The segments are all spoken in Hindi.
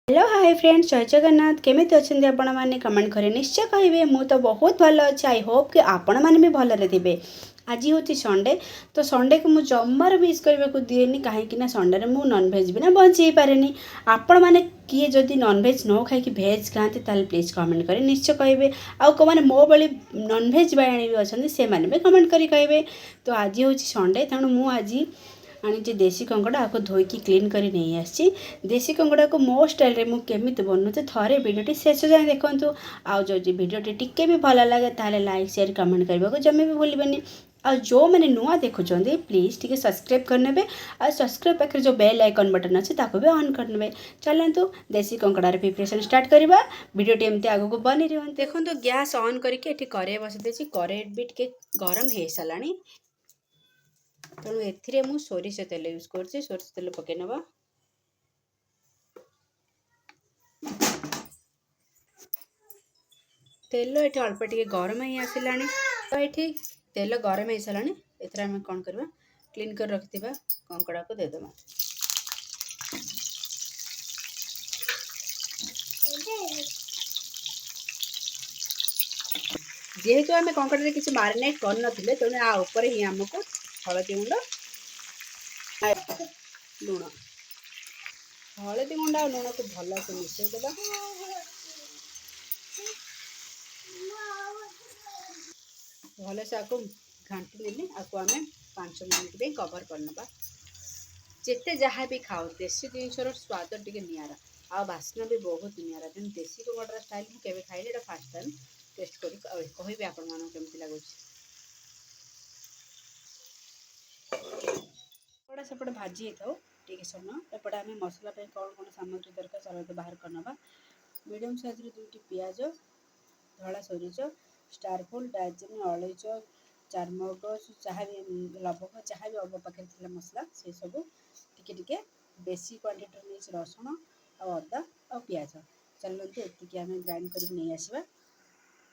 हेलो हाय फ्रेंड्स, जय जगन्नाथ। केमिति अच्छे आपण मैंने कमेंट करे निश्चय कहे। मु तो बहुत भल अच्छे। आई होप कि आपण मैंने भी भलरे थे। आज हूँ संडे, तो संडे को मुझे जमार मिस करने को दिएनि कहीं संडे में मुझे नॉनभेज बिना बचे पारे। आपण मैंने किए जदि नॉनभेज न खाई भेज खाते प्लीज कमेंट करें निश्चय कहे। आउ कौन मो भाई नॉनभेज बाणी भी अच्छा से भी कमेंट करें कहे। तो आज हूँ संडे, तेणु मुझे आनी देसी कंकड़ा आपको धोईकी क्लीन कर नहीं आसी। देसी कंकड़ा को मो स्टाइल में मुझे बनाऊे थे भिडियो शेष जाए देखूँ। आउ जो भिडियोटी टिके भी भल लगे ताले लाइक शेयर कमेंट करने को जमे भी भूलें। आ जो मैंने नुआ देखुं प्लीज टी सब्सक्राइब करने आ सब्सक्राइब पाखे जो बेल आइकन बटन अच्छे भी ऑन करने। चलतु देसी कंकड़ार प्रिपरेशन स्टार्ट करवा। भिडियोटी एमती आग को बनी रही देखो। गैस ऑन करके कड़े बसई देसी कड़े भी टे गरम हो सारा। तेणु ए सोरिष तेल यूज कर सोरिष तेल पकई नवा। तेल ये अल्प टे गरम ही आसला। तो ये तेल गरम हो सारा। एथर आम कौन करवा क्लीन कर रखि कंकड़ा को देदेबा। जेहेतु आम कंकड़ा किसी मारिनेट कर नथिले तेणु आ ऊपर ही आमको हलदी गुंड लुण हलदी गुंड और लुण को भल से मिसईदेवा। भल से आपको घाटी देने आपको आम 5 मिनट कवर करना। जिते जहाँ भी खाओ देसी जिनसर स्वाद टे निरा आ बास्ना भी बहुत निरा। तेनाली देसी कंकड़ा स्टाइल मुझे केवे खाई फास्ट टाइम टेस्ट कर कहि आपण मानक केमती लगुच। कड़ा सेपटे भाजी था टे समय एपटे आम मसला कौन कौन सामग्री दरकार चलो बाहर करना। मीडियम साइज दुईटी पियाज, धला सोरिष, स्टारफुल, डालचीनी, अलैच, चारमगज, जहाँ भी लवंग जहाँ भी अल्प पाखे थी मसला से सब टिके बेसी क्वांटिटी नहीं रसुण आ अदा आ पियाज। चलते ये आम ग्राइंड कर नहीं आसवा।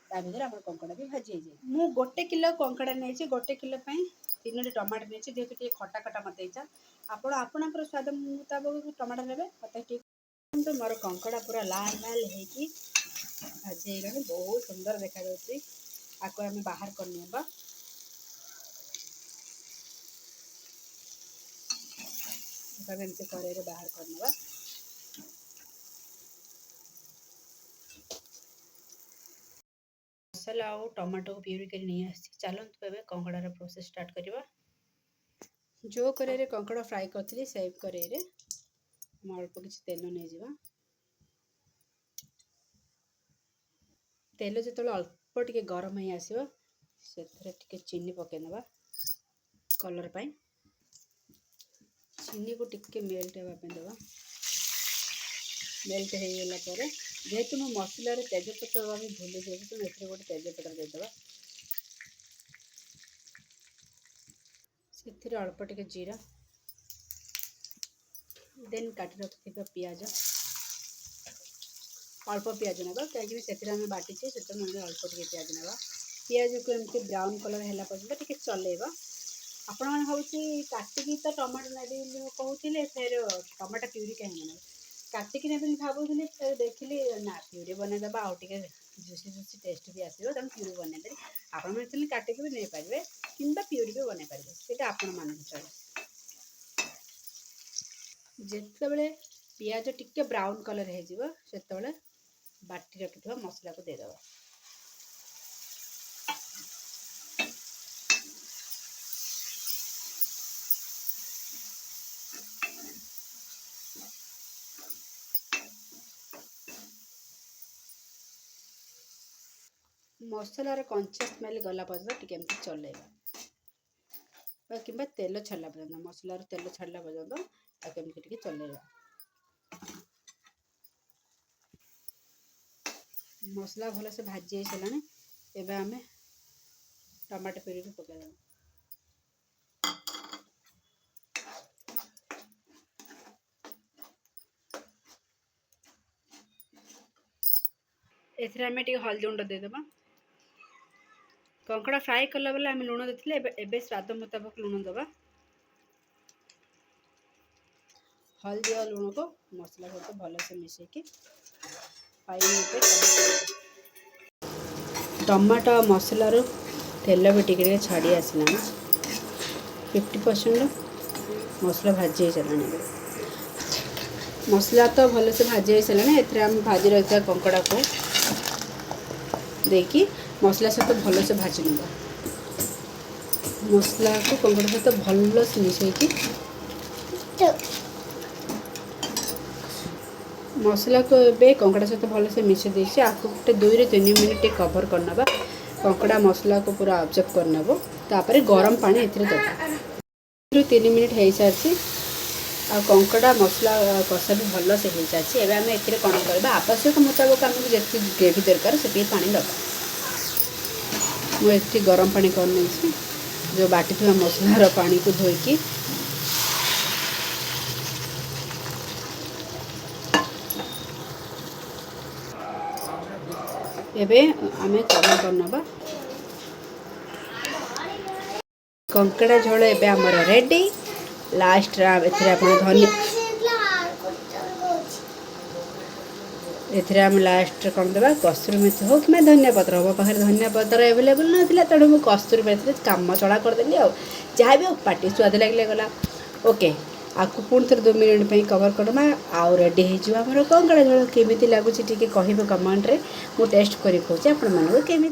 भर आम कंकड़ा भी भाजी जाए। मु गोटे किलो कंकड़ा नहीं गोटे किलो 3टी टमाटर नहीं जेहतु खटा खटा मत इच्छा आपणकर स्वाद मुताबिक टमाटर ने मत मोर कंकड़ा पूरा लाल लाल होगी भाजी बहुत सुंदर देखा आपको आम बाहर करने। एमती कड़े बाहर करने। मसला और टमाटो को प्यूरी कर नहीं आसी। चलते ए कंकड़ार प्रोसेस स्टार्ट करवा। जो कड़े कंकड़ा फ्राए करी से कड़े अल्प किसी तेल नहीं जावा। तेल जो अल्प टे गरम ही आसो से चीनी पकईनवा कलर पाई। चीनी को टिके मेल्ट होगापी देवा। मेल्ट हो गला जेहेतु मो मसलार तेजपत्र दवा भी भूली जाए तो ये गोटे तेजपत्र देदेवा। से अल्प टे जीरा देन काटी रखि पियाज अल्प पियाज ना कहीं से बाटिचे से अल्प टे पियाज ना। पियाज को एमती ब्राउन कलर है पर्यटन टे चलेबा। आपण मैंने भाई काटिकी तो टमाटो ने कहते फिर टमाटो प्यूरी कहीं ना काटिकी ने भावुली फिर देखिली ना प्यूरी बनईदेवा आउे जुसी जुसी टेस्ट भी आसो तेज प्यूरी बनईदेवी। आपण मैंने काटिकी भी नहीं पारे कि प्यूरी भी बनई पारे से आपण मान चले। जिते पियाज टिके ब्राउन कलर हो बाटी रखि मसला को देदेवा। मसलार कंचा स्मेल गला पर्यटन टी चलेगा कि तेल छाड़ा पर्यटन मसलार तेल छाड़ा पर्यटन टी चलेगा। मसला भल से भाजी सारा एवं आम टमाटो प्यूरी को पकईदेवा। एथरे आम टे हल्दी गुंड देदेबा। कंकड़ा फ्राए कला बेले आम लुण देते स्वाद मुताबिक लुण दबा। हल्दी और लुण को मसला सहित भलसे मिसेकी टमाटो मसलार तेल भी टिके छाड़ी आसला 50% मसला भाजी सारे मसला तो भलसे भाजी सारे एम भाजी रही कंकड़ा को देकी मसला सहित भलसे भाजी नवा मसला को कंकड़ा सहित भलसे मिसेकी मसला को ए कंकड़ा सहित भलसे मिसे देसी आपको गोटे 2 ରୁ 3 मिनिट कवर करना कंकड़ा मसला को पूरा ऑब्जर्व करनब तापर गरम पानी एथिरे देबा 2 ରୁ 3 मिनिट हो सारी आ कंकड़ा मसला कषा भी भल से हो सारी एवं आम ए कौन करवा आवश्यक मुताबिक आमको जी ग्रेवी दरकार से पानी दबा मुझे गरम पानी कर जो बाटी थी मसलार पानी को धोईकी एबे आमे कम करनबा कंकड़ा झोल एबे हमर रेडी लास्ट एथरे आपण धनिया एथरे हम लास्ट कौन देबा कस्तूरी मेथी हो कि धनिया पत्र हो पाखे धनिया पत्र अवेलेबल नाथिला तेणु मु कस्तूरी मेथी काम चला करदेली आ जहाँ भी पार्टी स्वाद लगे गला ओके आपको पुणी थे 2 मिनट पे कवर करमा आउ रेडी हो कंकड़ा झोल केमी लगुच टे कह कमेंट रे मु टेस्ट कर कहूँ आपण मानक केमी